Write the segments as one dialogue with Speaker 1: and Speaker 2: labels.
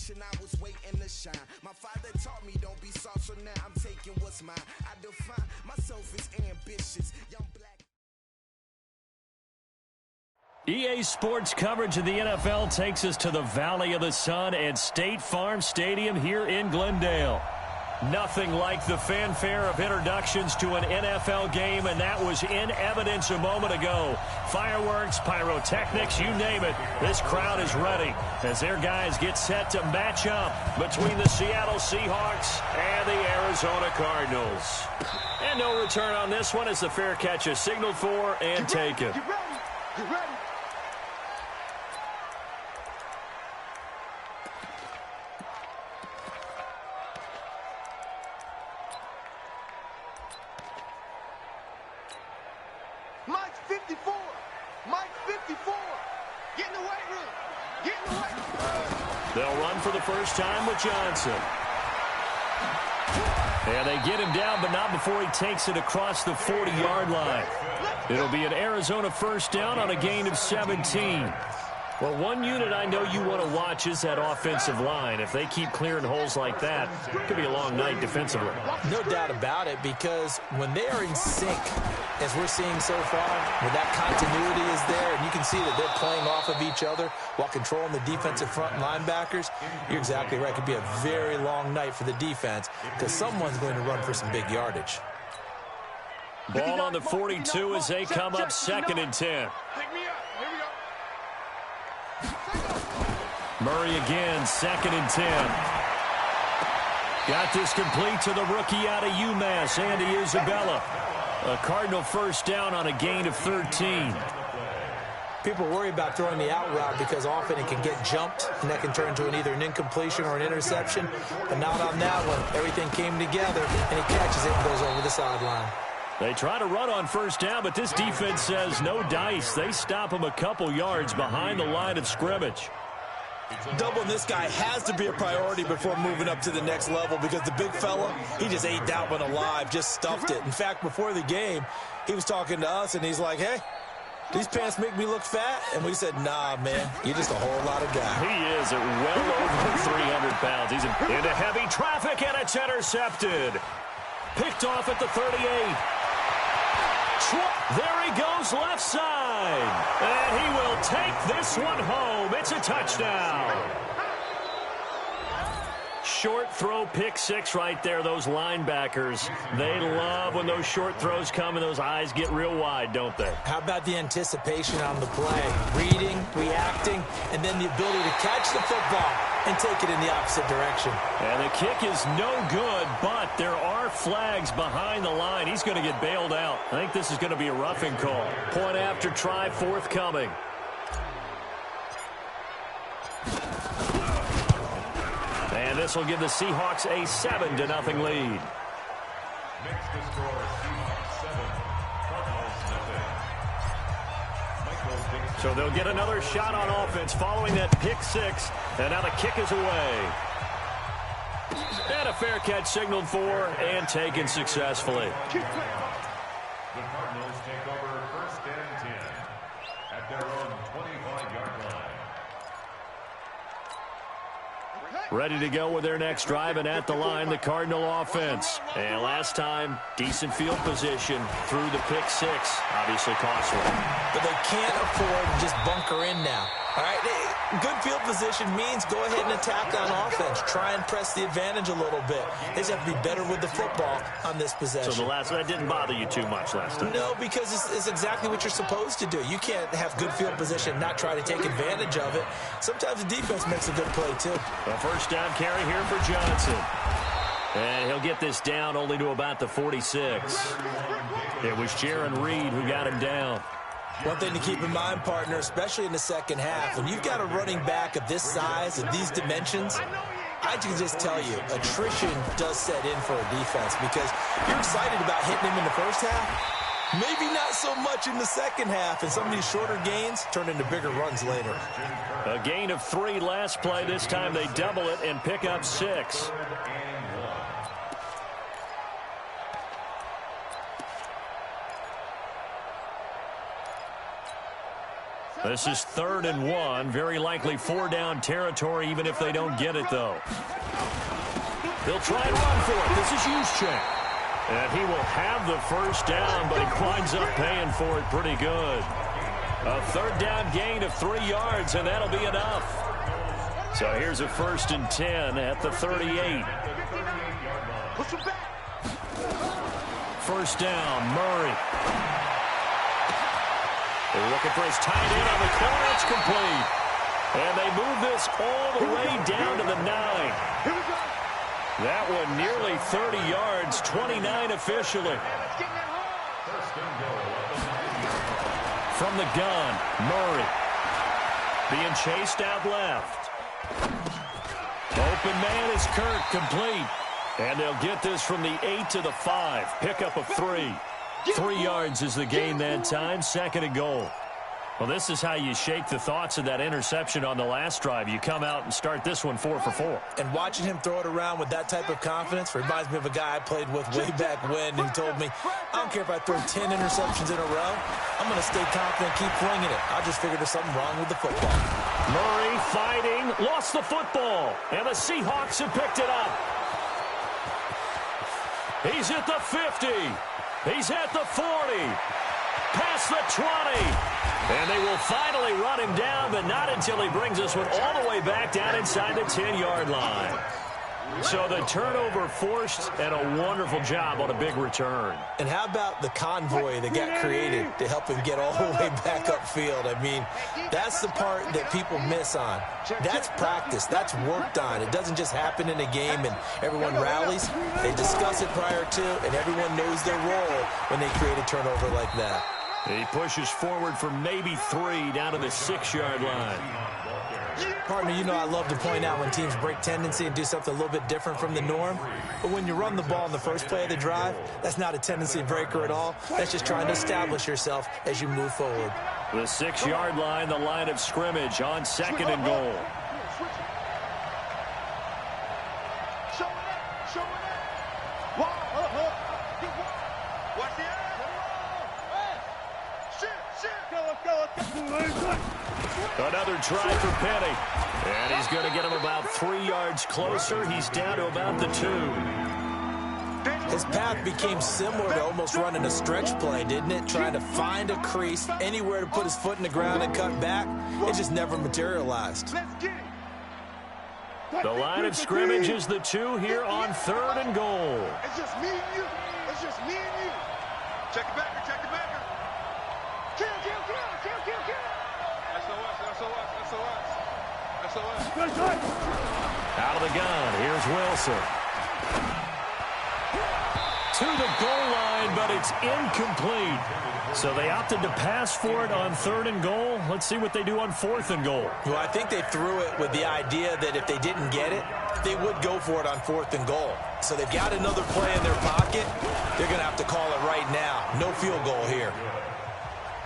Speaker 1: generation, I was waiting to shine. My father taught me don't be soft, so now I'm taking what's mine. I define myself as ambitious, young black.
Speaker 2: EA Sports coverage of the NFL takes us to the Valley of the Sun at State Farm Stadium here in Glendale. Nothing like the fanfare of introductions to an NFL game, and that was in evidence a moment ago. Fireworks, pyrotechnics, you name it. This crowd is ready as their guys get set to match up between the Seattle Seahawks and the Arizona Cardinals. And no return on this one as the fair catch is signaled for and taken.
Speaker 3: Get ready. Get ready. Mike's 54. Mike's 54. Get in the weight room. Get in the weight room.
Speaker 2: They'll run for the first time with Johnson. And they get him down, but not before he takes it across the 40-yard line. It'll be an Arizona first down on a gain of 17. Well, one unit I know you want to watch is that offensive line. If they keep clearing holes like that, it could be a long night defensively.
Speaker 4: No doubt about it, because when they are in sync, as we're seeing so far, where that continuity is there, and you can see that they're playing off of each other while controlling the defensive front linebackers, you're exactly right. It could be a very long night for the defense because someone's going to run for some big yardage.
Speaker 2: Ball on the 42 as they come up 2nd and 10. Murray again, 2nd and 10. Got this complete to the rookie out of UMass, Andy Isabella. A Cardinal first down on a gain of 13.
Speaker 4: People worry about throwing the out route because often it can get jumped, and that can turn into either an incompletion or an interception. But not on that one. Everything came together, and he catches it and goes over the sideline.
Speaker 2: They try to run on first down, but this defense says no dice. They stop him a couple yards behind the line of scrimmage.
Speaker 5: Doubling this guy has to be a priority before moving up to the next level because the big fella, he just ate that one alive, just stuffed it. In fact, before the game, he was talking to us, and he's like, hey, these pants make me look fat? And we said, nah, man, you're just a whole lot of guy.
Speaker 2: He is at well over 300 pounds. He's into heavy traffic, and it's intercepted. Picked off at the 38. There he goes left side. And he will take this one home. It's a touchdown. Short throw, pick six right there. Those linebackers, they love when those short throws come and those eyes get real wide, don't they?
Speaker 4: How about the anticipation on the play? Reading, reacting, and then the ability to catch the football and take it in the opposite direction.
Speaker 2: And the kick is no good, but there are flags behind the line. He's going to get bailed out. I think this is going to be a roughing call. Point after try forthcoming. And this will give the Seahawks a 7-0 lead.
Speaker 6: Next to score, Seahawks 7, Cardinals nothing.
Speaker 2: So they'll get another shot on offense following that pick six. And now the kick is away. And a fair catch signaled for and taken successfully.
Speaker 6: The Cardinals take over 1st and 10 at their own 25-yard line.
Speaker 2: Ready to go with their next drive, and at the line, the Cardinal offense. And last time, decent field position through the pick six. Obviously costly.
Speaker 4: But they can't afford to just bunker in now. All right, good field position means go ahead and attack on offense. Try and press the advantage a little bit. They just have to be better with the football on this possession.
Speaker 2: So that didn't bother you too much last time?
Speaker 4: No, because it's exactly what you're supposed to do. You can't have good field position and not try to take advantage of it. Sometimes the defense makes a good play, too.
Speaker 2: A first down carry here for Johnson. And he'll get this down only to about the 46. It was Jaron Reed who got him down.
Speaker 4: One thing to keep in mind, partner, especially in the second half, when you've got a running back of this size and these dimensions, I can just tell you, attrition does set in for a defense because you're excited about hitting him in the first half. Maybe not so much in the second half, and some of these shorter gains turn into bigger runs later.
Speaker 2: A gain of 3 last play. This time they double it and pick up 6. This is 3rd and 1. Very likely 4-down territory, even if they don't get it, though. They'll try and run for it. This is Juszczyk. And he will have the first down, but he winds up paying for it pretty good. A 3rd down gain of 3 yards, and that'll be enough. So here's a 1st and 10 at the 38. First down, Murray. They're looking for his tight end on the corner. It's complete. And they move this all the way down to the 9. That one nearly 30 yards, 29 officially. From the gun, Murray. Being chased out left. Open man is Kirk, complete. And they'll get this from the 8 to the 5. Pickup of 3. 3 yards is the gain that time. 2nd and goal. Well, this is how you shake the thoughts of that interception on the last drive. You come out and start this one 4 for 4.
Speaker 4: And watching him throw it around with that type of confidence reminds me of a guy I played with way back when. He told me, I don't care if I throw 10 interceptions in a row. I'm going to stay confident, keep flinging it. I just figured there's something wrong with the football.
Speaker 2: Murray fighting, lost the football. And the Seahawks have picked it up. He's at the 50. He's at the 40. Past the 20. And they will finally run him down, but not until he brings this one all the way back down inside the 10-yard line. So the turnover forced, and a wonderful job on a big return.
Speaker 4: And how about the convoy that got created to help him get all the way back upfield? I mean, that's the part that people miss on. That's practice. That's worked on. It doesn't just happen in a game and everyone rallies. They discuss it prior to, and everyone knows their role when they create a turnover like that.
Speaker 2: He pushes forward for maybe 3 down to the 6-yard line.
Speaker 4: Partner, you know I love to point out when teams break tendency and do something a little bit different from the norm. But when you run the ball in the first play of the drive, that's not a tendency breaker at all. That's just trying to establish yourself as you move forward.
Speaker 2: The 6-yard line, the line of scrimmage on 2nd and goal. Another try for Penny. And he's going to get him about 3 yards closer. He's down to about the 2.
Speaker 4: His path became similar to almost running a stretch play, didn't it? Trying to find a crease, anywhere to put his foot in the ground and cut back. It just never materialized.
Speaker 2: The line of scrimmage is the 2 here on 3rd and goal.
Speaker 3: It's just me and you. It's just me and you. Check it back. Check it back. Kill. SOS.
Speaker 2: Out of the gun. Here's Wilson. To the goal line, but it's incomplete. So they opted to pass for it on 3rd and goal. Let's see what they do on 4th and goal.
Speaker 4: Well, I think they threw it with the idea that if they didn't get it, they would go for it on 4th and goal. So they've got another play in their pocket. They're going to have to call it right now. No field goal here.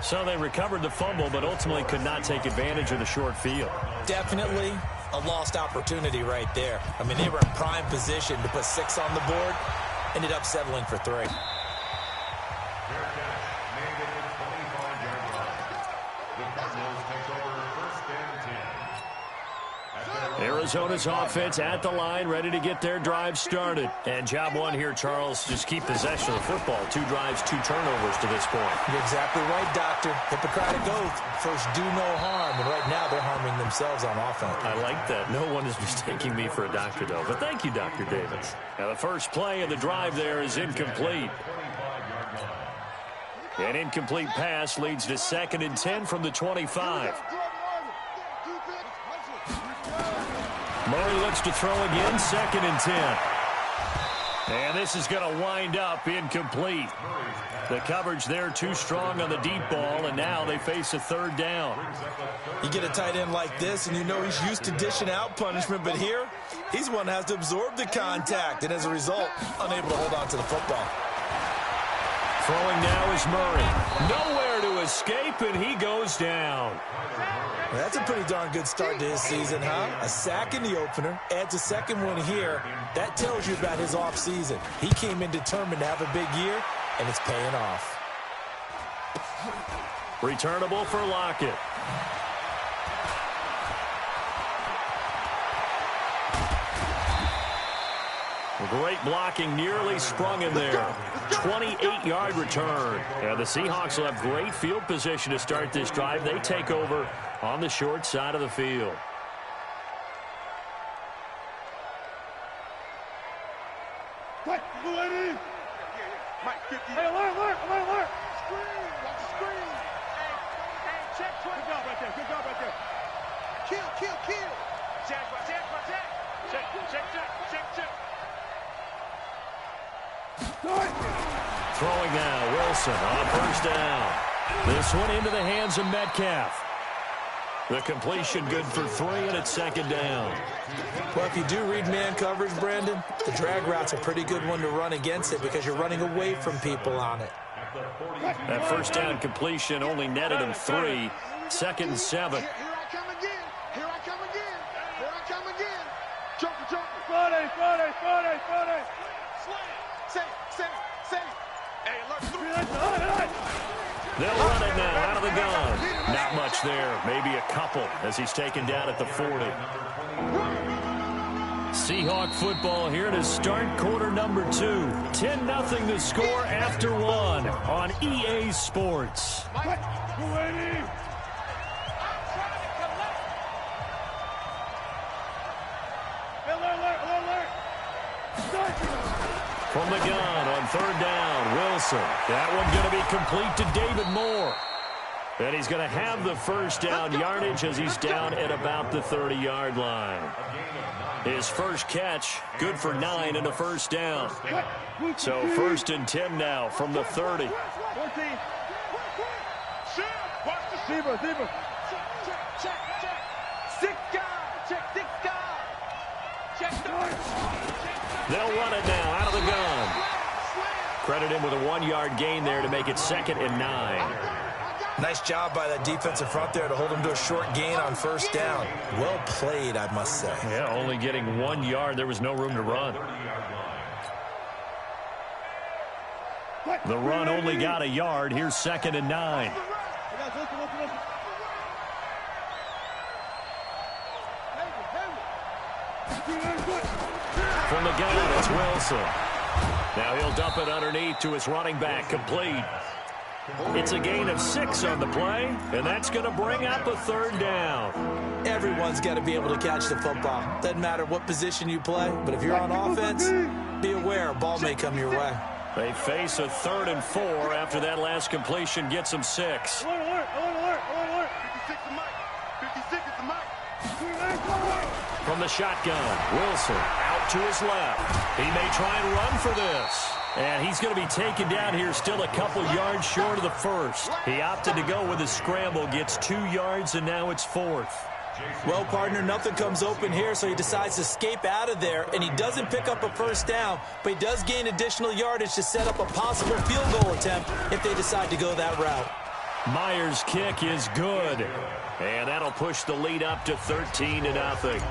Speaker 2: So they recovered the fumble, but ultimately could not take advantage of the short field.
Speaker 4: Definitely a lost opportunity right there. I mean, they were in prime position to put 6 on the board. Ended up settling for 3.
Speaker 2: Arizona's offense at the line, ready to get their drive started. And job one here, Charles, just keep possession of the football. 2 drives, 2 turnovers to this point.
Speaker 4: You're exactly right, Doctor. Hippocratic oath. First, do no harm. And right now, they're harming themselves on offense.
Speaker 2: I like that. No one is mistaking me for a doctor, though. But thank you, Dr. Davis. Now, the first play of the drive there is incomplete. An incomplete pass leads to 2nd and 10 from the 25. Murray looks to throw again, 2nd and 10. And this is going to wind up incomplete. The coverage there too strong on the deep ball, and now they face a 3rd down.
Speaker 4: You get a tight end like this, and you know he's used to dishing out punishment, but here, he's one that has to absorb the contact, and as a result, unable to hold on to the football.
Speaker 2: Throwing now is Murray. Nowhere to escape, and he goes down.
Speaker 4: Well, that's a pretty darn good start to his season, huh? A sack in the opener, adds a 2nd one here. That tells you about his offseason. He came in determined to have a big year, and it's paying off.
Speaker 2: Returnable for Lockett. Great blocking, nearly sprung him there. 28-yard return. And the Seahawks will have great field position to start this drive. They take over on the short side of the field.
Speaker 3: Hey, alert. Screen. Watch the screen. Hey, check. Good job right there. Kill. Check.
Speaker 2: Throwing now, Wilson on first down. This one into the hands of Metcalf. The completion good for 3, and it's second down.
Speaker 4: Well, if you do read man coverage, Brandon, the drag route's a pretty good one to run against it because you're running away from people on it.
Speaker 2: That first down completion only netted him 3. Second and 7.
Speaker 3: Here I come again. Joker. Friday. Slam. Say. Hey, alert.
Speaker 2: They'll run it now out of the gun. Not much there. Maybe a couple as he's taken down at the 40. Seahawk football here to start quarter number 2. 10-0 the score after 1 on EA Sports. From the gun on third down, Wilson. That one going to be complete to David Moore. And he's going to have the first down yardage as he's down at about the 30-yard line. His first catch, good for 9 and a first down. So first and 10 now from the 30.
Speaker 3: Zebra.
Speaker 2: They'll run it now out of the gun. Credit him with a 1-yard gain there to make it second and 9.
Speaker 4: Nice job by that defensive front there to hold him to a short gain on first down. Well played, I must say.
Speaker 2: Yeah, only getting 1 yard. There was no room to run. The run only got a yard. Here's second and 9. From the gun, it's Wilson. Now he'll dump it underneath to his running back, complete. It's a gain of 6 on the play, and that's going to bring up a third down.
Speaker 4: Everyone's got to be able to catch the football. Doesn't matter what position you play, but if you're on offense, be aware a ball may come your way.
Speaker 2: They face a 3rd and 4 after that last completion gets them 6.
Speaker 3: Alert. 56 the mic. 56 is the mic.
Speaker 2: From the shotgun, Wilson out to his left. He may try and run for this. And he's going to be taken down here still a couple yards short of the first. He opted to go with a scramble, gets 2 yards, and now it's 4th.
Speaker 4: Well, partner, nothing comes open here, so he decides to escape out of there, and he doesn't pick up a first down, but he does gain additional yardage to set up a possible field goal attempt if they decide to go that route.
Speaker 2: Myers' kick is good, and that'll push the lead up to 13-0.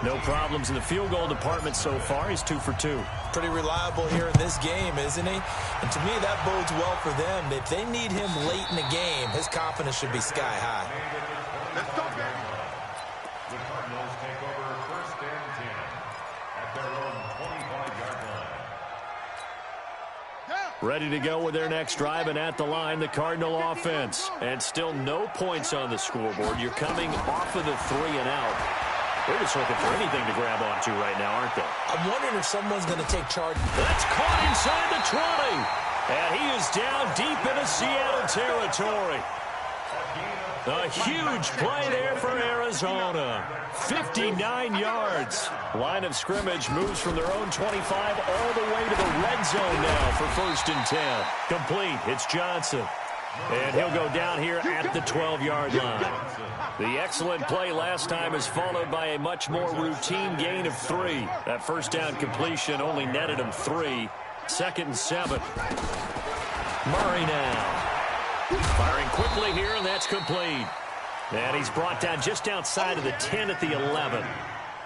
Speaker 2: No problems in the field goal department so far. He's 2 for 2.
Speaker 4: Pretty reliable here in this game, isn't he? And to me, that bodes well for them. If they need him late in the game, his confidence should be sky high.
Speaker 3: Let's go, baby.
Speaker 6: The Cardinals take over first and 10 at their own 25-yard line.
Speaker 2: Ready to go with their next drive, and at the line, the Cardinal offense. And still no points on the scoreboard. You're coming off of the 3-and-out. They're just looking for anything to grab onto right now, aren't they?
Speaker 4: I'm wondering if someone's going to take charge.
Speaker 2: That's caught inside the 20. And he is down deep into Seattle territory. A huge play there for Arizona. 59 yards. Line of scrimmage moves from their own 25 all the way to the red zone now for first and 10. Complete. It's Johnson. And he'll go down here at the 12-yard line. The excellent play last time is followed by a much more routine gain of 3. That first down completion only netted him 3. Second and 7. Murray now. Firing quickly here, and that's complete. And he's brought down just outside of the 10 at the 11.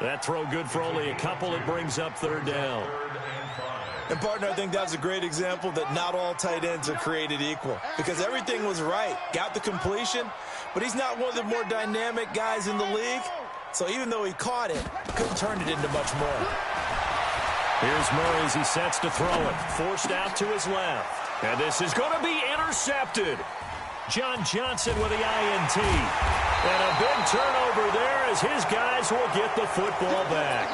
Speaker 2: That throw good for only a couple. It brings up third down.
Speaker 6: 3rd and 5.
Speaker 5: And, partner, I think that's a great example that not all tight ends are created equal because everything was right. Got the completion, but he's not one of the more dynamic guys in the league. So even though he caught it, couldn't turn it into much more.
Speaker 2: Here's Murray as he sets to throw it. Forced out to his left. And this is going to be intercepted. John Johnson with the INT. And a big turnover there as his guys will get the football back.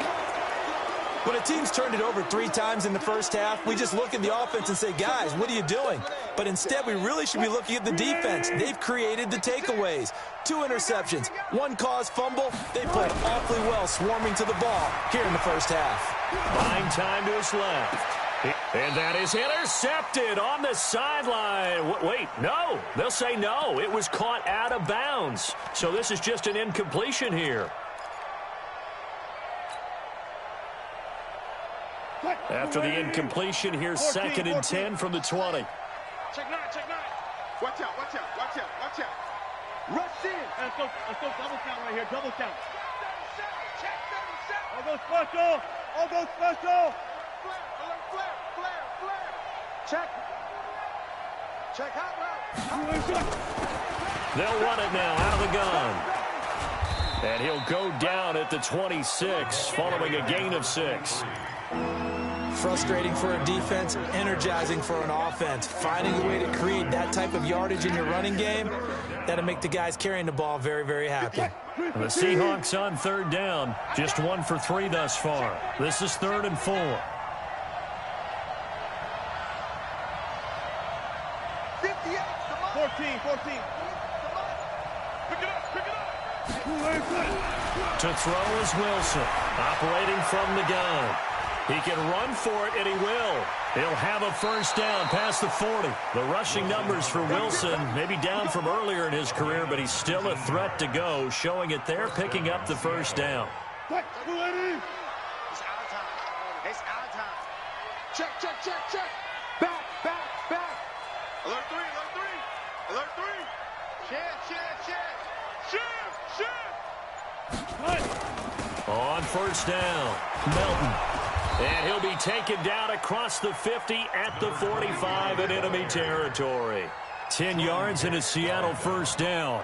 Speaker 5: When a team's turned it over 3 times in the first half, we just look at the offense and say, guys, what are you doing? But instead, we really should be looking at the defense. They've created the takeaways. 2 interceptions, 1 caused fumble. They played awfully well swarming to the ball here in the first half.
Speaker 2: Buying time to his left. And that is intercepted on the sideline. Wait, no. They'll say no. It was caught out of bounds. So this is just an incompletion here. After the incompletion, here's 2nd and 10 from the 20.
Speaker 3: Check 9, check 9. Watch out, watch out, watch out, watch out. Rush in. Let's go double count right here, double count. Check 37. All go special. All go special. Flare. Check. Check hot route.
Speaker 2: They'll run it now out of the gun. And he'll go down at the 26 following a gain of 6.
Speaker 5: Frustrating for a defense, energizing for an offense. Finding a way to create that type of yardage in your running game, that'll make the guys carrying the ball very, very happy.
Speaker 2: The Seahawks on 3rd down. Just 1 for 3 thus far. This is 3rd and 4.
Speaker 3: 14. Pick it up.
Speaker 2: To throw is Wilson, operating from the gun. He can run for it, and he will. He'll have a first down past the 40. The rushing numbers for Wilson maybe down from earlier in his career, but he's still a threat to go, showing it there, picking up the first down.
Speaker 3: It's our time. It's our time. Check. Back. Alert 3. Shift.
Speaker 2: On first down, Melton. And he'll be taken down across the 50 at the 45 in enemy territory. 10 yards and a Seattle first down.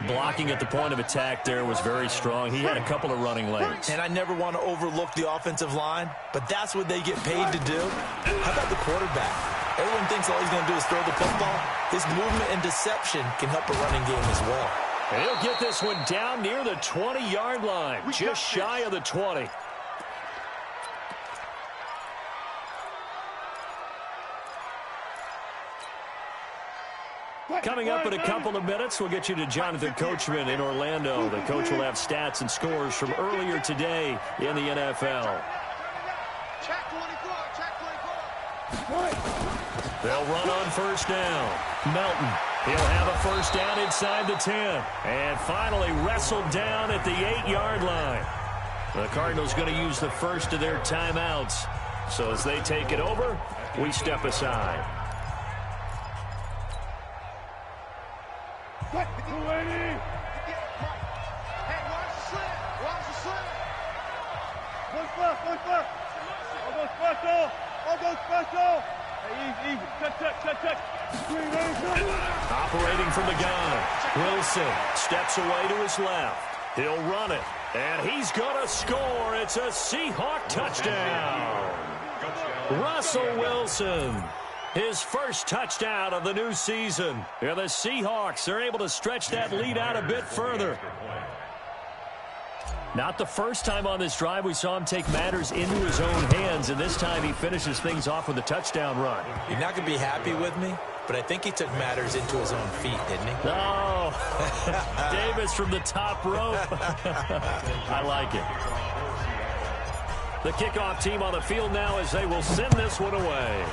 Speaker 2: Blocking at the point of attack there was very strong. He had a couple of running lanes.
Speaker 5: And I never want to overlook the offensive line, but that's what they get paid to do. How about the quarterback? Everyone thinks all he's going to do is throw the football. His movement and deception can help a running game as well.
Speaker 2: And he'll get this one down near the 20-yard line, just shy of the 20. Coming up in a couple of minutes, we'll get you to Jonathan Coachman in Orlando. The coach will have stats and scores from earlier today in the NFL.
Speaker 3: Check 24.
Speaker 2: They'll run on first down. Melton. He'll have a first down inside the 10. And finally wrestled down at the 8-yard line. The Cardinals going to use the first of their timeouts. So as they take it over, we step aside.
Speaker 3: Hey, watch the slant. One foot. All go special. Hey, easy. Touch.
Speaker 2: Operating from the gun. Wilson steps away to his left. He'll run it. And he's going to score. It's a Seahawk touchdown. Russell Wilson. His first touchdown of the new season. And the Seahawks are able to stretch that lead out a bit further. Not the first time on this drive we saw him take matters into his own hands, and this time he finishes things off with a touchdown run.
Speaker 5: You're not going to be happy with me, but I think he took matters into his own feet, didn't he?
Speaker 2: Oh, Davis from the top rope. I like it. The kickoff team on the field now as they will send this one away.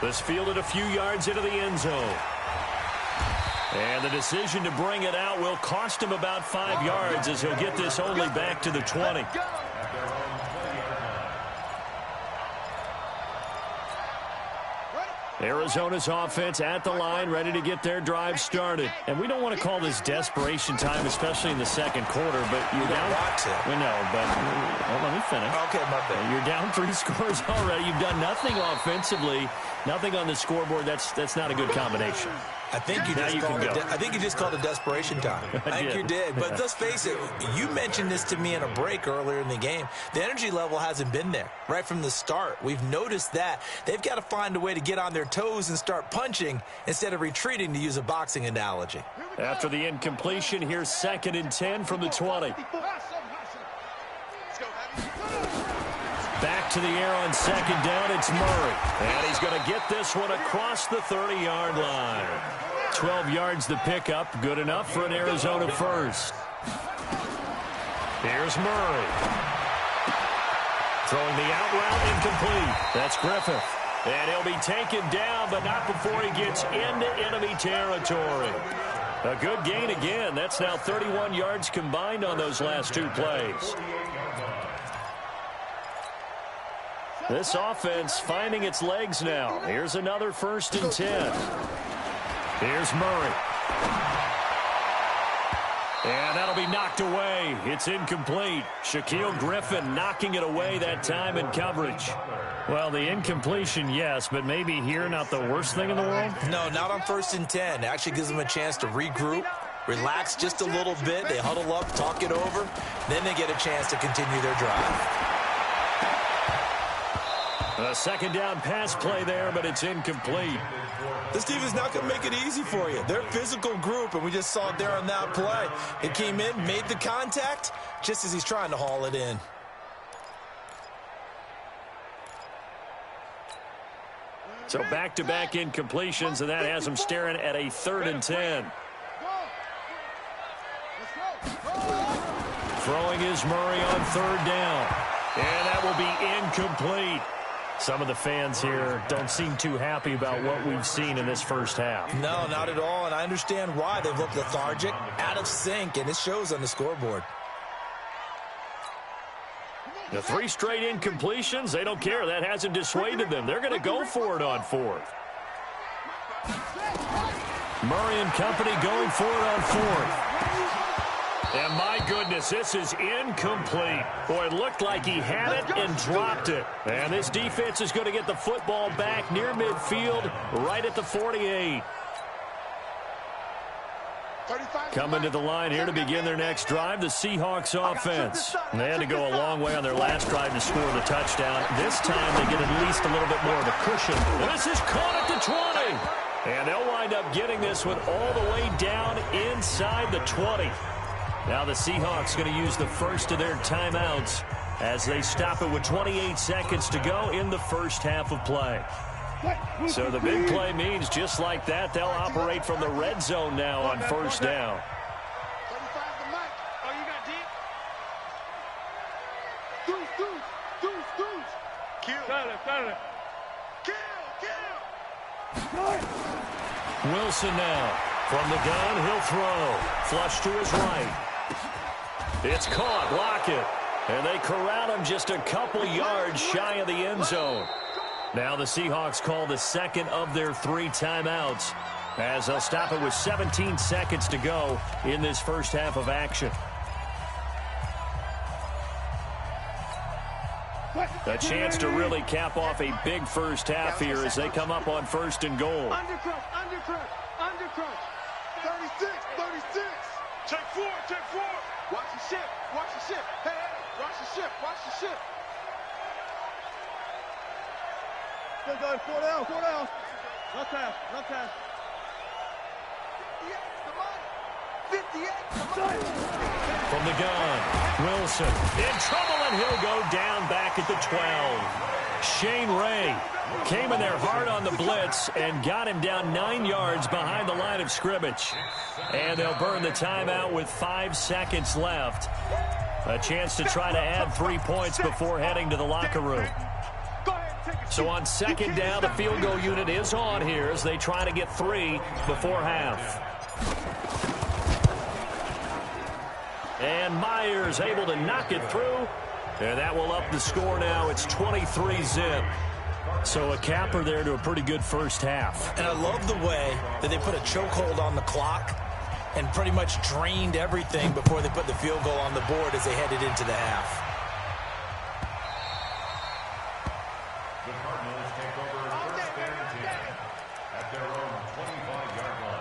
Speaker 2: This fielded a few yards into the end zone. And the decision to bring it out will cost him about 5 yards as he'll get this only back to the 20. Arizona's offense at the line, ready to get their drive started. And we don't want to call this desperation time, especially in the second quarter, but you're down. We know, but let me finish.
Speaker 5: Okay, my bad.
Speaker 2: You're down 3 scores already. You've done nothing offensively, nothing on the scoreboard. That's not a good combination.
Speaker 5: I think you just called it desperation time. I think you did. But let's face it, you mentioned this to me in a break earlier in the game. The energy level hasn't been there right from the start. We've noticed that. They've got to find a way to get on their toes and start punching instead of retreating, to use a boxing analogy.
Speaker 2: After the incompletion, here's 2nd and 10 from the 20. Back to the air on 2nd down, it's Murray. And he's going to get this one across the 30-yard line. 12 yards the pickup, good enough for an Arizona first. Here's Murray. Throwing the out route, incomplete. That's Griffith. And he'll be taken down, but not before he gets into enemy territory. A good gain again. That's now 31 yards combined on those last 2 plays. This offense finding its legs now. Here's another 1st and 10. Here's Murray. And that'll be knocked away. It's incomplete. Shaquille Griffin knocking it away that time in coverage. Well, the incompletion, yes, but maybe here not the worst thing in the world?
Speaker 5: No, not on 1st and 10. It actually gives them a chance to regroup, relax just a little bit. They huddle up, talk it over. Then they get a chance to continue their drive.
Speaker 2: A 2nd down pass play there, but it's incomplete.
Speaker 5: This team is not going to make it easy for you. They're a physical group, and we just saw it there on that play. It came in, made the contact, just as he's trying to haul it in.
Speaker 2: So back-to-back incompletions, and that has him staring at a 3rd and 10. Throwing is Murray on 3rd down. And that will be incomplete. Some of the fans here don't seem too happy about what we've seen in this first half.
Speaker 5: No, not at all, and I understand why. They've looked lethargic, out of sync, and it shows on the scoreboard.
Speaker 2: The 3 straight incompletions, they don't care. That hasn't dissuaded them. They're going to go for it on 4th. Murray and company going for it on 4th. And my goodness, this is incomplete. Boy, it looked like he had it and dropped it. And this defense is going to get the football back near midfield, right at the 48. Coming to the line here to begin their next drive, the Seahawks offense. They had to go a long way on their last drive to score the touchdown. This time they get at least a little bit more of a cushion. And this is caught at the 20. And they'll wind up getting this one all the way down inside the 20. Now the Seahawks going to use the first of their timeouts as they stop it with 28 seconds to go in the first half of play. So the big play means just like that, they'll operate from the red zone now on 1st down. Wilson now. From the gun, he'll throw. Flush to his right. It's caught. Lockett. And they corral him just a couple yards shy of the end zone. Now the Seahawks call the second of their 3 timeouts as they'll stop it with 17 seconds to go in this first half of action. A chance to really cap off a big first half here as they come up on 1st and goal.
Speaker 3: Undercrush. 36. Check 4. Watch the ship. Hey, watch the ship. Still going, 4 down. Left pass. 58.
Speaker 2: From the gun, Wilson in trouble, and he'll go down back at the 12. Shane Ray came in there hard on the blitz and got him down 9 yards behind the line of scrimmage. And they'll burn the timeout with 5 seconds left. A chance to try to add 3 points before heading to the locker room. So on 2nd down, the field goal unit is on here as they try to get 3 before half. And Myers able to knock it through. And that will up the score now. It's 23-zip. So a capper there to a pretty good first half.
Speaker 5: And I love the way that they put a chokehold on the clock and pretty much drained everything before they put the field goal on the board as they headed into the half.
Speaker 6: The Cardinals take over first and 10 at their own 25-yard line.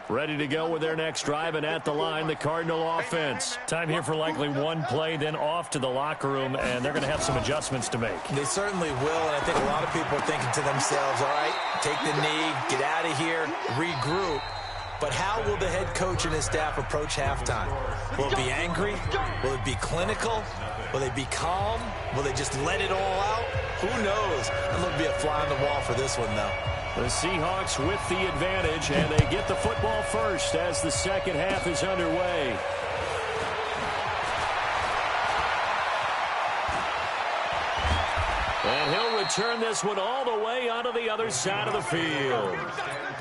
Speaker 2: Ready to go with their next drive, and at the line, the Cardinal offense. Time here for likely one play, then off to the locker room, and they're going to have some adjustments to make.
Speaker 5: They certainly will, and I think a lot of people are thinking to themselves, all right, take the knee, get out of here, regroup. But how will the head coach and his staff approach halftime? Will it be angry? Will it be clinical? Will they be calm? Will they just let it all out? Who knows? I'm going to be a fly on the wall for this one, though.
Speaker 2: The Seahawks with the advantage, and they get the football first as the second half is underway. And he'll return this one all the way onto the other side of the field.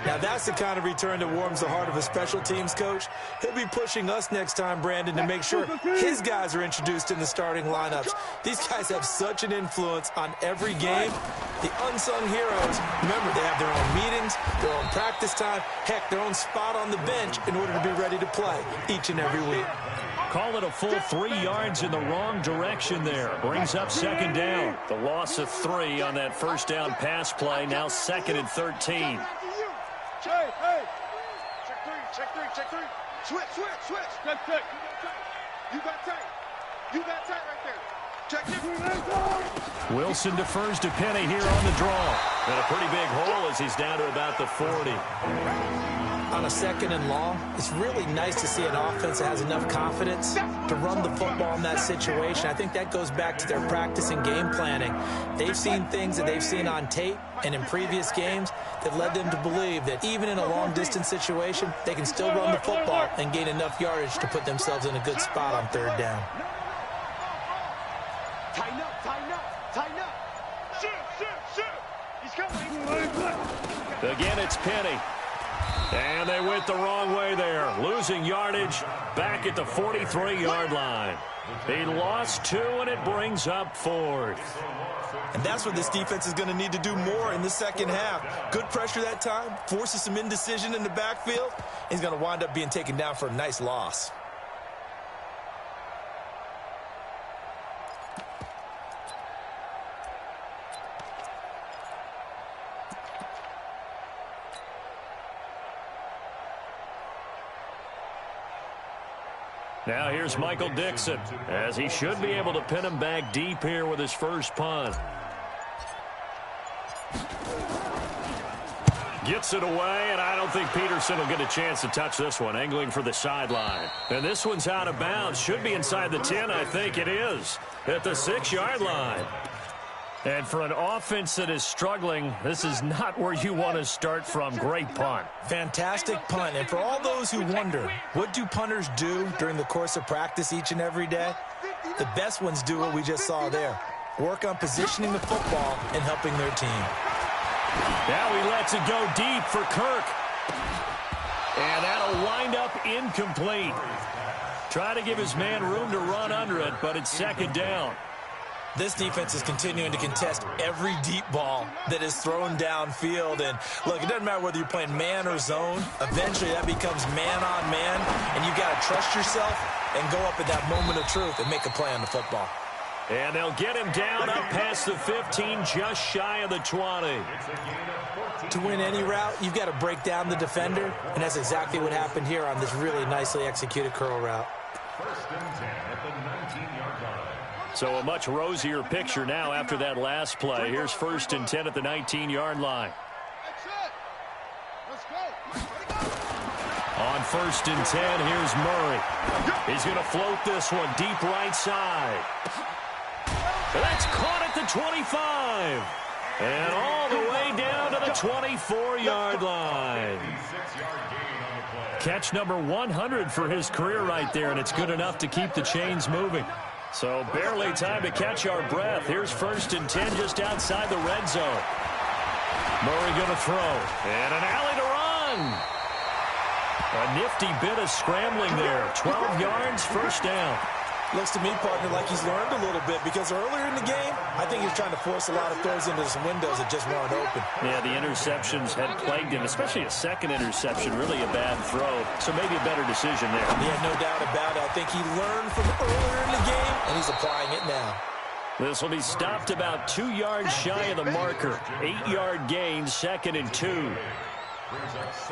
Speaker 5: Now, that's the kind of return that warms the heart of a special teams coach. He'll be pushing us next time, Brandon, to make sure his guys are introduced in the starting lineups. These guys have such an influence on every game. The unsung heroes, remember, they have their own meetings, their own practice time, heck, their own spot on the bench in order to be ready to play each and every week.
Speaker 2: Call it a full 3 yards in the wrong direction there. Brings up second down. The loss of 3 on that first down pass play. Now 2nd and 13.
Speaker 3: Hey, hey. Check three. Switch. Check. You got tight. right there. Check it.
Speaker 2: Wilson defers to Penny here on the draw. And a pretty big hole as he's down to about the 40.
Speaker 5: On a 2nd and long, it's really nice to see an offense that has enough confidence to run the football in that situation. I think that goes back to their practice and game planning. They've seen things that they've seen on tape and in previous games that led them to believe that even in a long-distance situation, they can still run the football and gain enough yardage to put themselves in a good spot on 3rd down.
Speaker 3: Tighten up. Shoot. He's coming.
Speaker 2: Again, it's Penny. And they went the wrong way there, losing yardage back at the 43-yard line. He lost 2, and it brings up 4th.
Speaker 5: And that's what this defense is going to need to do more in the second half. Good pressure that time, forces some indecision in the backfield. He's going to wind up being taken down for a nice loss.
Speaker 2: Now here's Michael Dixon, as he should be able to pin him back deep here with his first punt. Gets it away, and I don't think Peterson will get a chance to touch this one, angling for the sideline. And this one's out of bounds. Should be inside the 10, I think it is, at the 6-yard line. And for an offense that is struggling, this is not where you want to start from. Great punt.
Speaker 5: Fantastic punt. And for all those who wonder, what do punters do during the course of practice each and every day? The best ones do what we just saw there. Work on positioning the football and helping their team.
Speaker 2: Now he lets it go deep for Kirk. And that'll wind up incomplete. Try to give his man room to run under it, but it's 2nd down.
Speaker 5: This defense is continuing to contest every deep ball that is thrown downfield. And, look, it doesn't matter whether you're playing man or zone. Eventually, that becomes man-on-man, and you've got to trust yourself and go up at that moment of truth and make a play on the football.
Speaker 2: And they'll get him down up past the 15, just shy of the 20.
Speaker 5: To win any route, you've got to break down the defender, and that's exactly what happened here on this really nicely executed curl route.
Speaker 6: 1st and 10 at the 19-yard line.
Speaker 2: So a much rosier picture now after that last play. Here's 1st and 10 at the 19-yard line. On 1st and 10, here's Murray. He's going to float this one deep right side. That's caught at the 25. And all the way down to the 24-yard line. Catch number 100 for his career right there, and it's good enough to keep the chains moving. So barely time to catch our breath. Here's 1st and 10 just outside the red zone. Murray going to throw. And an alley to run. A nifty bit of scrambling there. 12 yards, first down.
Speaker 5: Looks to me, partner, like he's learned a little bit because earlier in the game, I think he was trying to force a lot of throws into some windows that just weren't open.
Speaker 2: Yeah, the interceptions had plagued him, especially a second interception, really a bad throw. So maybe a better decision there.
Speaker 5: Yeah, no doubt about it. I think he learned from earlier in the game, and he's applying it now.
Speaker 2: This will be stopped about 2 yards shy of the marker. 8-yard gain, 2nd and 2.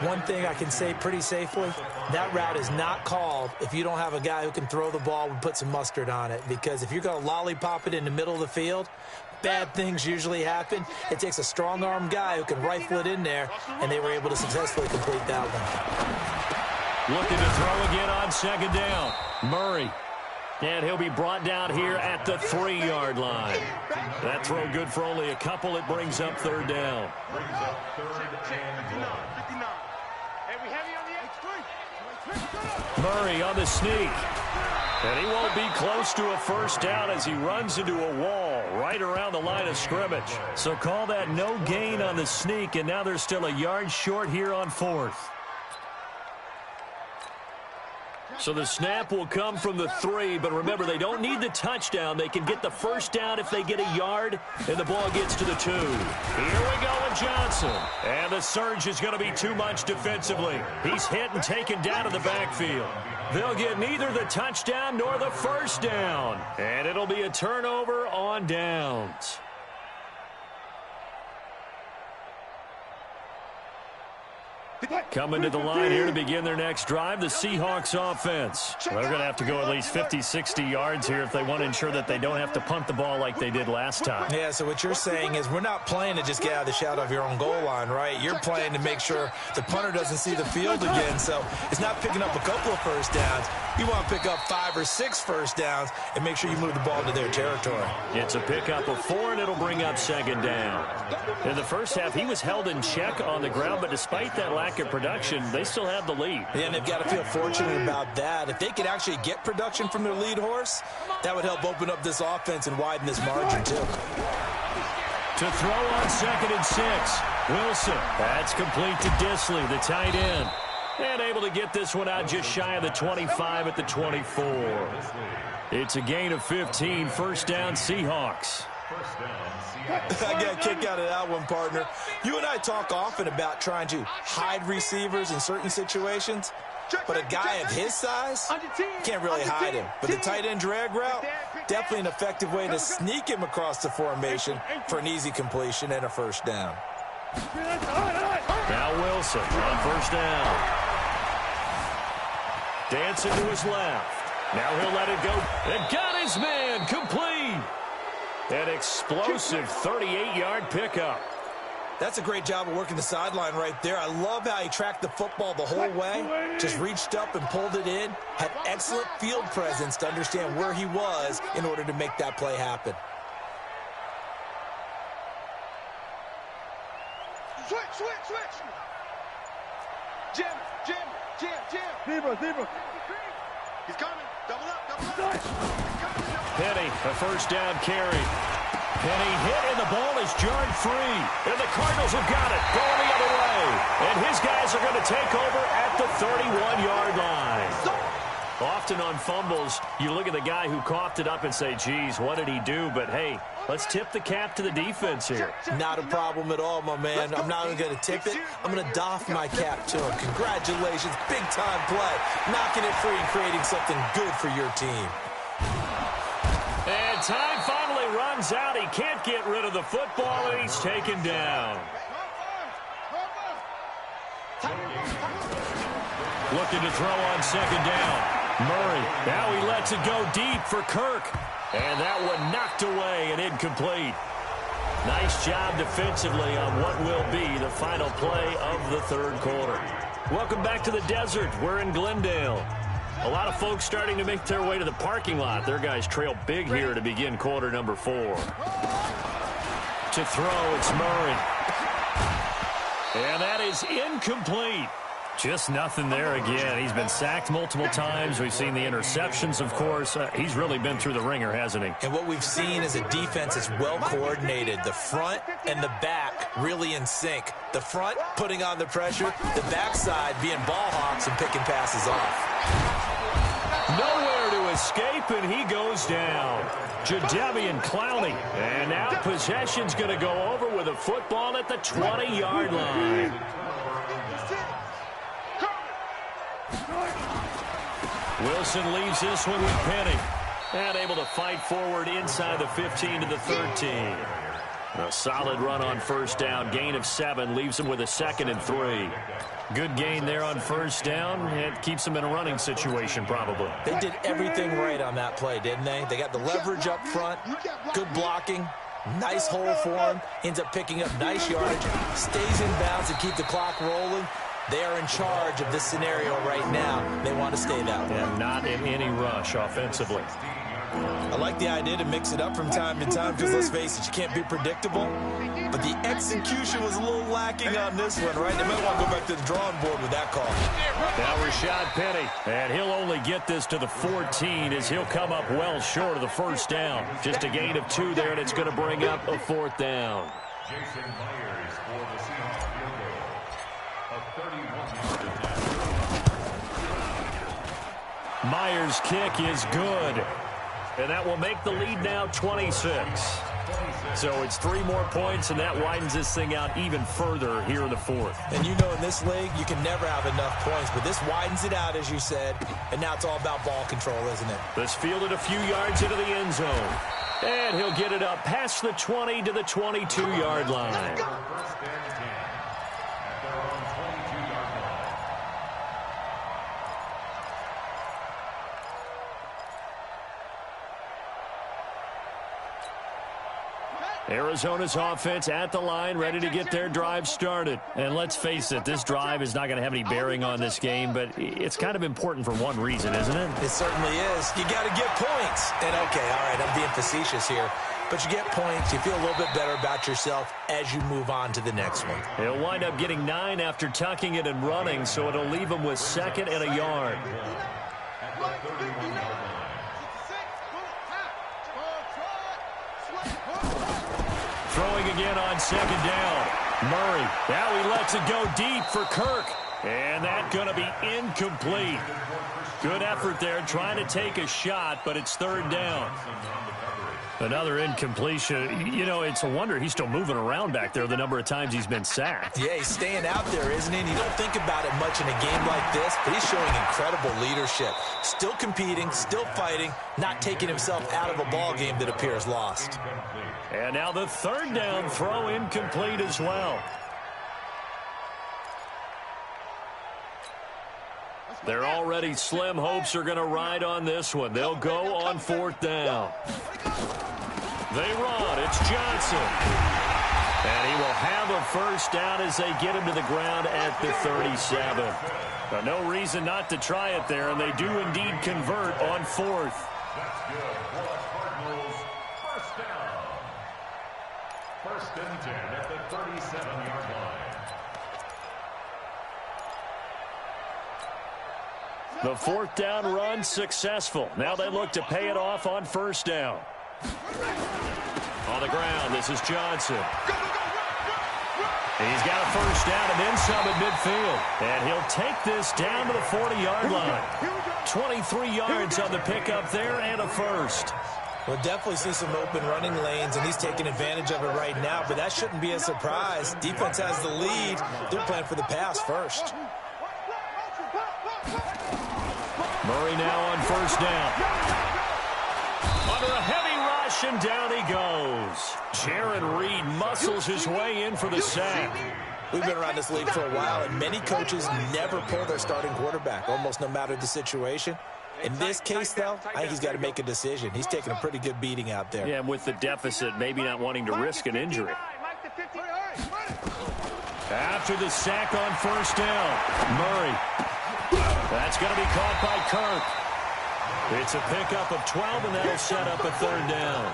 Speaker 5: One thing I can say pretty safely, that route is not called if you don't have a guy who can throw the ball and put some mustard on it. Because if you're going to lollipop it in the middle of the field, bad things usually happen. It takes a strong-arm guy who can rifle it in there, and they were able to successfully complete that one.
Speaker 2: Looking to throw again on 2nd down. Murray. And he'll be brought down here at the 3-yard line. That throw good for only a couple. It brings up 3rd down. Murray on the sneak. And he won't be close to a first down as he runs into a wall right around the line of scrimmage. So call that no gain on the sneak, and now they're still a yard short here on 4th. So the snap will come from the 3, but remember, they don't need the touchdown. They can get the first down if they get a yard, and the ball gets to the 2. Here we go with Johnson. And the surge is going to be too much defensively. He's hit and taken down in the backfield. They'll get neither the touchdown nor the first down. And it'll be a turnover on downs. Coming to the line here to begin their next drive, the Seahawks offense. They're going to have to go at least 50, 60 yards here if they want to ensure that they don't have to punt the ball like they did last time.
Speaker 5: Yeah, so what you're saying is we're not playing to just get out of the shadow of your own goal line, right? You're playing to make sure the punter doesn't see the field again, so it's not picking up a couple of first downs. You want to pick up 5 or 6 first downs and make sure you move the ball into their territory.
Speaker 2: It's a pickup of 4, and it'll bring up 2nd down. In the first half, he was held in check on the ground, but despite that lack of production, they still have the lead.
Speaker 5: Yeah, and they've got to feel fortunate about that. If they could actually get production from their lead horse, that would help open up this offense and widen this margin, too.
Speaker 2: To throw on 2nd and 6. Wilson. That's complete to Disley, the tight end. And able to get this one out just shy of the 25 at the 24. It's a gain of 15. First down, Seahawks.
Speaker 5: I got a kick out of that one, partner. You and I talk often about trying to hide receivers in certain situations, but a guy of his size can't really hide him. But the tight end drag route, definitely an effective way to sneak him across the formation for an easy completion and a first down.
Speaker 2: Now Wilson on first down. Dancing to his left. Now he'll let it go. And got his man complete. An explosive 38-yard pickup.
Speaker 5: That's a great job of working the sideline right there. I love how he tracked the football the whole way. Just reached up and pulled it in. Had excellent field presence to understand where he was in order to make that play happen.
Speaker 3: Switch. Jim. Zebra. He's coming. Double up.
Speaker 2: Penny, a first down carry. Penny hit, and the ball is jarred free. And the Cardinals have got it, going the other way. And his guys are going to take over at the 31-yard line. Often on fumbles, you look at the guy who coughed it up and say, geez, what did he do? But, hey, let's tip the cap to the defense here.
Speaker 5: Not a problem at all, my man. I'm not even going to tip it. I'm going to doff my cap to him. Congratulations. Big-time play. Knocking it free and creating something good for your team.
Speaker 2: And time finally runs out. He can't get rid of the football, and he's taken down. Looking to throw on 2nd down. Murray, now he lets it go deep for Kirk. And that one knocked away and incomplete. Nice job defensively on what will be the final play of the 3rd quarter. Welcome back to the desert. We're in Glendale. A lot of folks starting to make their way to the parking lot. Their guys trail big here to begin quarter number 4. To throw, it's Murray. And that is incomplete. Just nothing there again. He's been sacked multiple times. We've seen the interceptions, of course. He's really been through the ringer, hasn't he?
Speaker 5: And what we've seen is a defense that's well coordinated. The front and the back really in sync. The front putting on the pressure, the backside being ball hawks and picking passes off.
Speaker 2: Nowhere to escape, and he goes down. Jadeveon Clowney. And now possession's going to go over with a football at the 20-yard line. Wilson leaves this one with Penny. And able to fight forward inside the 15 to the 13. A solid run on first down. Gain of 7 leaves him with a 2nd and 3. Good gain there on first down. It keeps them in a running situation probably.
Speaker 5: They did everything right on that play, didn't they? They got the leverage up front, good blocking, nice hole for him, ends up picking up nice yardage, stays in bounds to keep the clock rolling. They are in charge of this scenario right now. They want to stay that way.
Speaker 2: And not in any rush offensively.
Speaker 5: I like the idea to mix it up from time to time because, let's face it, you can't be predictable. But the execution was a little lacking on this one, right? They might want to go back to the drawing board with that call.
Speaker 2: Now Rashad Penny, and he'll only get this to the 14 as he'll come up well short of the first down. Just a gain of 2 there, and it's going to bring up a 4th down.
Speaker 6: Jason Myers for the Seahawks field goal. A 31-yard attempt.
Speaker 2: Myers' kick is good. And that will make the lead now 26. So it's 3 more points, and that widens this thing out even further here in the 4th.
Speaker 5: And you know in this league, you can never have enough points, but this widens it out, as you said, and now it's all about ball control, isn't it?
Speaker 2: This fielded a few yards into the end zone. And he'll get it up past the 20 to the 22-yard line.
Speaker 6: First and 10 at their own 22-yard line.
Speaker 2: Arizona's offense at the line, ready to get their drive started. And let's face it, this drive is not going to have any bearing on this game, but it's kind of important for one reason, isn't it?
Speaker 5: It certainly is. You got to get points. And, okay, all right, I'm being facetious here. But you get points, you feel a little bit better about yourself as you move on to the next one.
Speaker 2: He'll wind up getting 9 after tucking it and running, so it'll leave him with 2nd and a yard.
Speaker 6: At the 31-yard line.
Speaker 2: Throwing again on 2nd down. Murray. Now he lets it go deep for Kirk. And that's going to be incomplete. Good effort there trying to take a shot, but it's 3rd down. Another incompletion. You know, it's a wonder he's still moving around back there the number of times he's been sacked.
Speaker 5: Yeah, he's staying out there, isn't he? And you don't think about it much in a game like this, but he's showing incredible leadership. Still competing, still fighting, not taking himself out of a ball game that appears lost.
Speaker 2: And now the 3rd down throw incomplete as well. Their already slim hopes are going to ride on this one. They'll go on 4th down. They run. It's Johnson. And he will have a first down as they get him to the ground at the 37. But no reason not to try it there, and they do indeed convert on 4th.
Speaker 6: That's good for the Cardinals. First down. 1st and 10 at the 37-yard line.
Speaker 2: The 4th down run successful. Now they look to pay it off on 1st down. On the ground, this is Johnson. He's got a first down and then some at midfield. And he'll take this down to the 40-yard line. 23 yards on the pickup there and a first.
Speaker 5: We'll definitely see some open running lanes, and he's taking advantage of it right now, but that shouldn't be a surprise. Defense has the lead. They're playing for the pass first.
Speaker 2: Murray now on first down. Under a heavy rush, and down he goes. Jaron Reed muscles his way in for the sack.
Speaker 5: We've been around this league for a while, and many coaches never pull their starting quarterback, almost no matter the situation. In this case, though, I think he's got to make a decision. He's taking a pretty good beating out there.
Speaker 2: Yeah, with the deficit, maybe not wanting to risk an injury. After the sack on first down, Murray. That's going to be caught by Kirk. It's a pickup of 12, and that'll set up a 3rd down.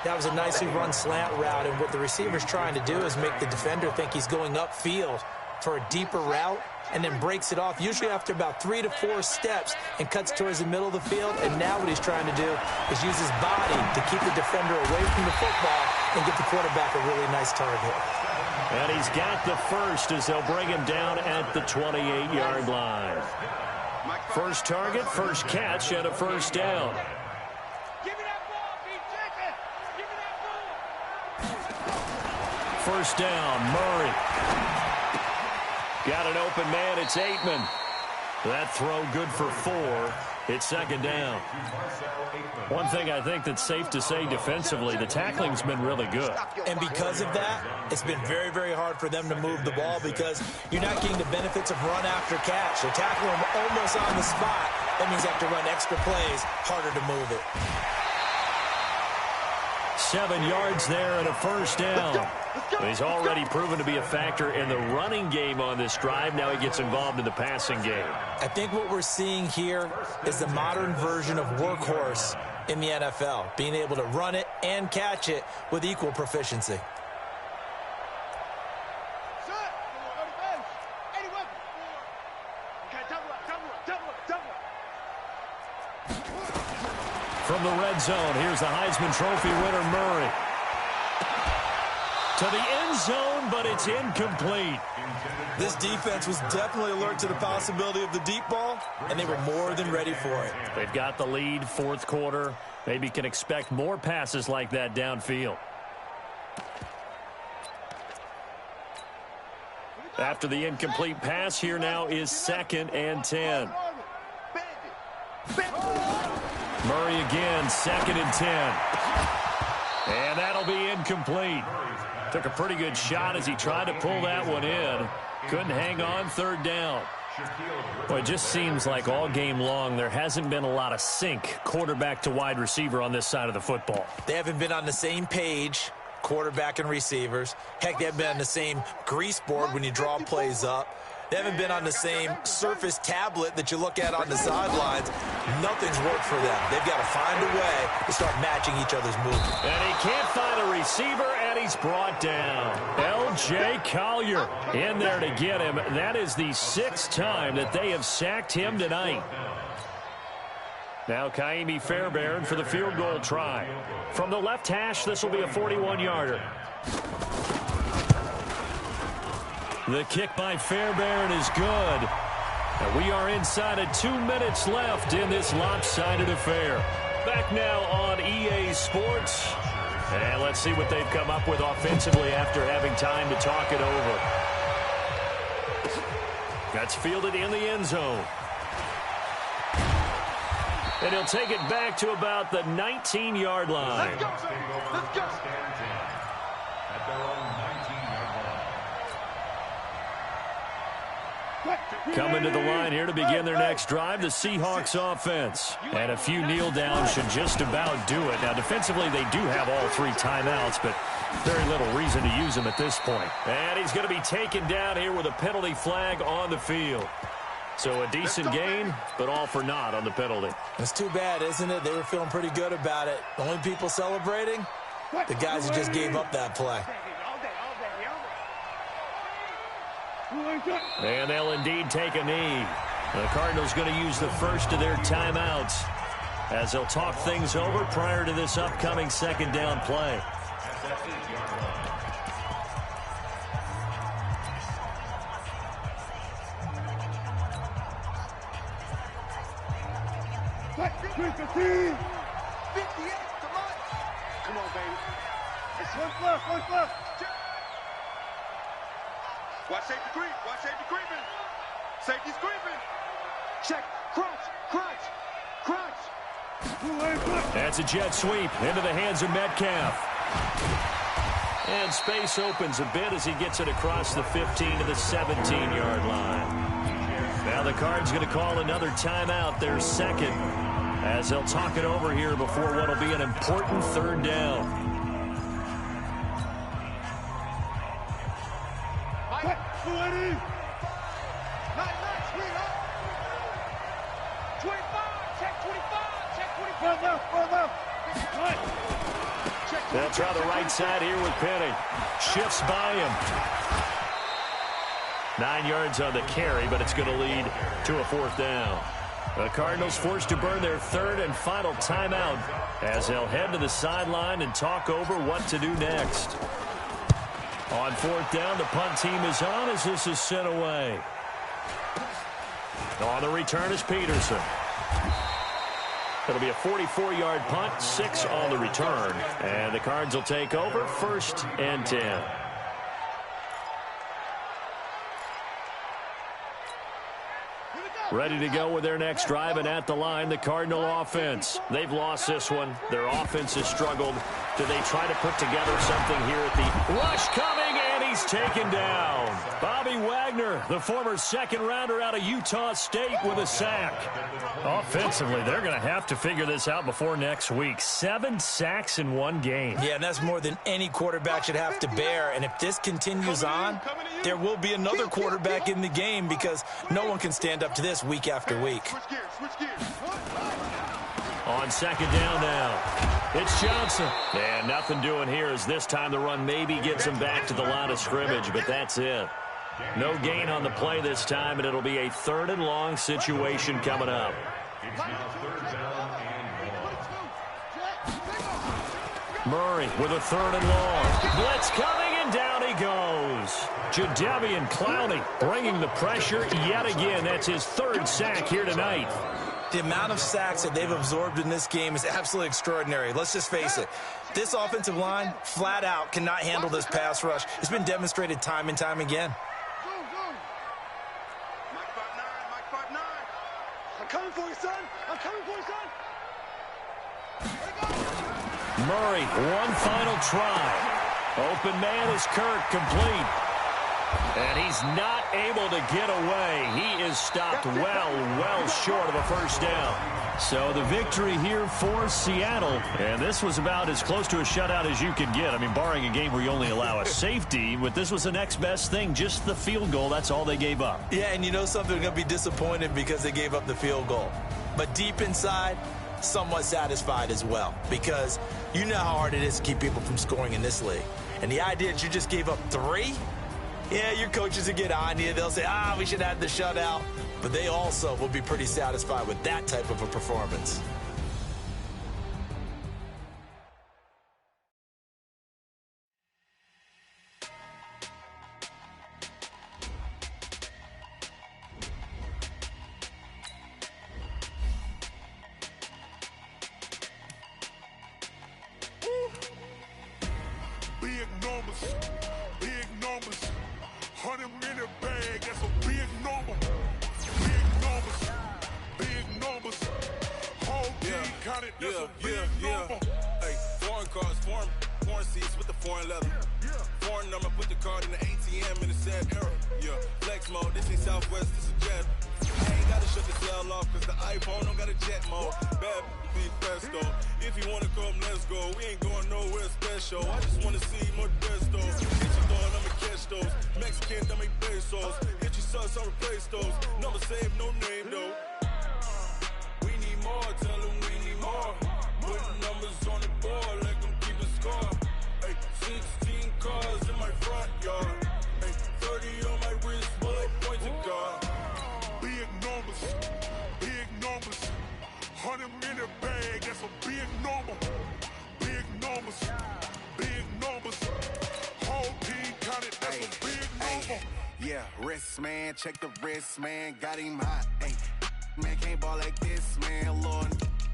Speaker 5: That was a nicely run slant route, and what the receiver's trying to do is make the defender think he's going upfield.
Speaker 4: for a deeper route and then breaks it off, usually after about 3 to 4 steps, and cuts towards the middle of the field. And now what he's trying to do is use his body to keep the defender away from the football and get the quarterback a really nice target.
Speaker 2: And he's got the first as they'll bring him down at the 28-yard line. First target, first catch, and a first down.
Speaker 3: Give me that ball, B-Jacket! Give me that ball!
Speaker 2: First down, Murray. Got an open man, it's Aitman. That throw good for 4. It's second down. One thing I think that's safe to say defensively, the tackling's been really good.
Speaker 4: And because of that, it's been very, very hard for them to move the ball because you're not getting the benefits of run after catch. They're tackling them almost on the spot. That means they have to run extra plays, harder to move it.
Speaker 2: 7 yards there and a first down. He's already proven to be a factor in the running game on this drive. Now he gets involved in the passing game.
Speaker 4: I think what we're seeing here is the modern version of workhorse in the NFL, being able to run it and catch it with equal proficiency.
Speaker 2: From the red zone, here's the Heisman Trophy winner, Murray. To the end zone, but it's incomplete.
Speaker 4: This defense was definitely alert to the possibility of the deep ball, and they were more than ready for it.
Speaker 2: They've got the lead, fourth quarter. Maybe can expect more passes like that downfield. After the incomplete pass, here now is 2nd and 10. Murray again, 2nd and 10. And that'll be incomplete. Took a pretty good shot as he tried to pull that one in. Couldn't hang on, 3rd down. Well, it just seems like all game long there hasn't been a lot of sync quarterback to wide receiver on this side of the football.
Speaker 4: They haven't been on the same page, quarterback and receivers. Heck, they haven't been on the same grease board when you draw plays up. They haven't been on the same surface tablet that you look at on the sidelines. Nothing's worked for them. They've got to find a way to start matching each other's movement.
Speaker 2: And he can't find a receiver, and he's brought down. L.J. Collier in there to get him. That is the 6th time that they have sacked him tonight. Now Kaimi Fairbairn for the field goal try. From the left hash, this will be a 41-yarder. The kick by Fairbairn is good. And we are inside of 2 minutes left in this lopsided affair. Back now on EA Sports. And let's see what they've come up with offensively after having time to talk it over. That's fielded in the end zone. And he'll take it back to about the 19-yard line.
Speaker 3: Let's go, baby. Let's go.
Speaker 6: At their own 19-yard line.
Speaker 2: Coming to the line here to begin their next drive, the Seahawks offense. And a few kneel downs should just about do it. Now, defensively, they do have all 3 timeouts, but very little reason to use them at this point. And he's going to be taken down here with a penalty flag on the field. So a decent gain, but all for naught on the penalty.
Speaker 4: It's too bad, isn't it? They were feeling pretty good about it. The only people celebrating, the guys who just gave up that play.
Speaker 2: And they'll indeed take a knee. The Cardinals going to use the first of their timeouts as they'll talk things over prior to this upcoming 2nd down play.
Speaker 3: Come on, baby. It's one plus. Watch safety creep. Watch safety creeping. Safety's creeping. Check. Crunch.
Speaker 2: That's a jet sweep into the hands of Metcalf. And space opens a bit as he gets it across the 15 to the 17-yard line. Now the Cards going to call another timeout, their 2nd, as they'll talk it over here before what will be an important 3rd down. They'll try the right side here with Penny. Shifts by him. 9 yards on the carry, but it's going to lead to a 4th down. The Cardinals forced to burn their 3rd and final timeout as they'll head to the sideline and talk over what to do next. On 4th down, the punt team is on as this is sent away. On the return is Peterson. It'll be a 44-yard punt, 6 on the return. And the Cards will take over, 1st and 10. Ready to go with their next drive, and at the line, the Cardinal offense. They've lost this one. Their offense has struggled. Do they try to put together something here at the rush coming, and he's taken down. Bobby Wagner, the former second-rounder out of Utah State, with a sack. Offensively, they're going to have to figure this out before next week. 7 sacks in one game.
Speaker 5: Yeah, and that's more than any quarterback should have to bear. And if this continues on, there will be another quarterback in the game because no one can stand up to this week after week.
Speaker 2: On 2nd down now, it's Johnson. And nothing doing here as this time the run maybe gets him back to the line of scrimmage, but that's it. No gain on the play this time, and it'll be a 3rd and long situation coming up. Murray with a 3rd and long. Blitz coming, and down he goes. Jadeveon Clowney bringing the pressure yet again. That's his 3rd sack here tonight.
Speaker 5: The amount of sacks that they've absorbed in this game is absolutely extraordinary. Let's just face it. This offensive line, flat out, cannot handle this pass rush. It's been demonstrated time and time again.
Speaker 3: I'm coming for you, son. I'm coming for you, son.
Speaker 2: Murray, one final try. Open man is Kirk, complete. And he's not able to get away. He is stopped well short of a 1st down. So the victory here for Seattle. And this was about as close to a shutout as you could get. I mean, barring a game where you only allow a safety, but this was the next best thing, just the field goal. That's all they gave up.
Speaker 5: Yeah, and you know something, they're going to be disappointed because they gave up the field goal. But deep inside, somewhat satisfied as well, because you know how hard it is to keep people from scoring in this league. And the idea that you just gave up 3, yeah, your coaches will get on you. They'll say, we should have the shutout. But they also will be pretty satisfied with that type of a performance.
Speaker 7: Big numbers, 100 in a bag, that's a big number. Big numbers, whole team counted, that's a big number.
Speaker 8: Hey, foreign cars, foreign seats with the foreign leather. Foreign number, put the card in the ATM in a sad era. Yeah, flex mode, this ain't Southwest, this is Jet. I ain't gotta shut the cell off, cause the iPhone don't got a jet mode. Bad be presto. If you wanna come, let's go. We ain't going nowhere special. I just wanna see more best though. Hit your door, I'ma catch those. Mexican, dummy pesos. Hit your sus, I'll replace those. Number saved, no name though. We need more, tell them we need more. Putting numbers on the board, like them keep a score. Hey, 16 cars in my front yard. Hey, 30 on my wrist, bullet point to God.
Speaker 7: Big numbers, 100 in a bag, that's a big number. Big numbers, whole team counted, that's a big number.
Speaker 1: Yeah, wrist man, check the wrist man, got him hot. Ay, man can't ball like this, man. Lord,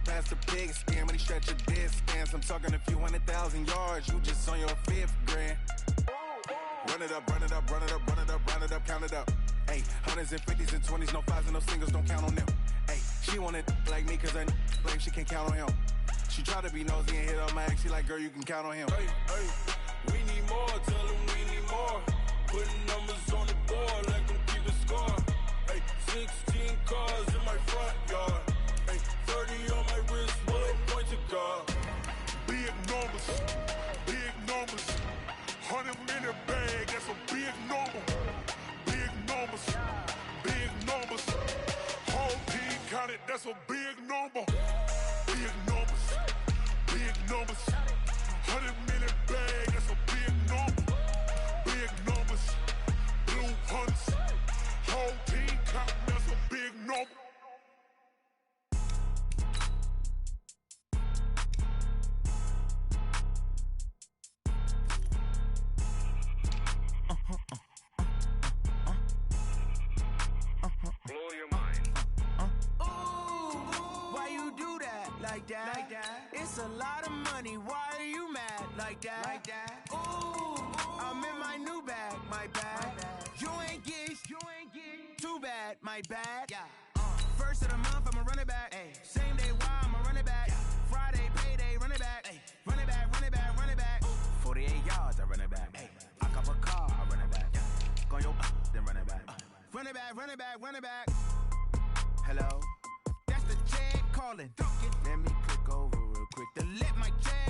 Speaker 1: past the big scam, when he stretch a distance. I'm talking a few 100,000 yards, you just on your 5th grand. Run it up, run it up, run it up, run it up, run it up, count it up. Ay, 100s and 50s and 20s, no 5s and no singles, don't count on them. Ay, she want it like me, cause her blame she can't count on him. She try to be nosy and hit on my ex, she like, girl, you can count on him.
Speaker 8: Hey, we need more, tell them we need more. Putting numbers on the board, like them keep a score. Hey, 16 cars in my front yard. Hey, 30 on my wrist, bullet point to God.
Speaker 7: Big numbers, 100 in a bag, that's a big number. Big numbers, whole team counted, that's a big number. Big numbers, 100 in a bag, that's a big number. Big numbers, blue hunts,
Speaker 9: like that. It's a lot of money, why are you mad like that? Ooh, I'm in my new bag, my bad. You ain't get too bad, my bad. First of the month, I'ma run it back. Same day, why I'ma run it back. Friday, payday, run it back. Run it back, run it back, run it back. 48 yards, I run it back. I cop a car, I run it back. Go your then run it back. Run it back, run it back, run it back. Hello, that's the Chad calling. Let me click over real quick to let my Chad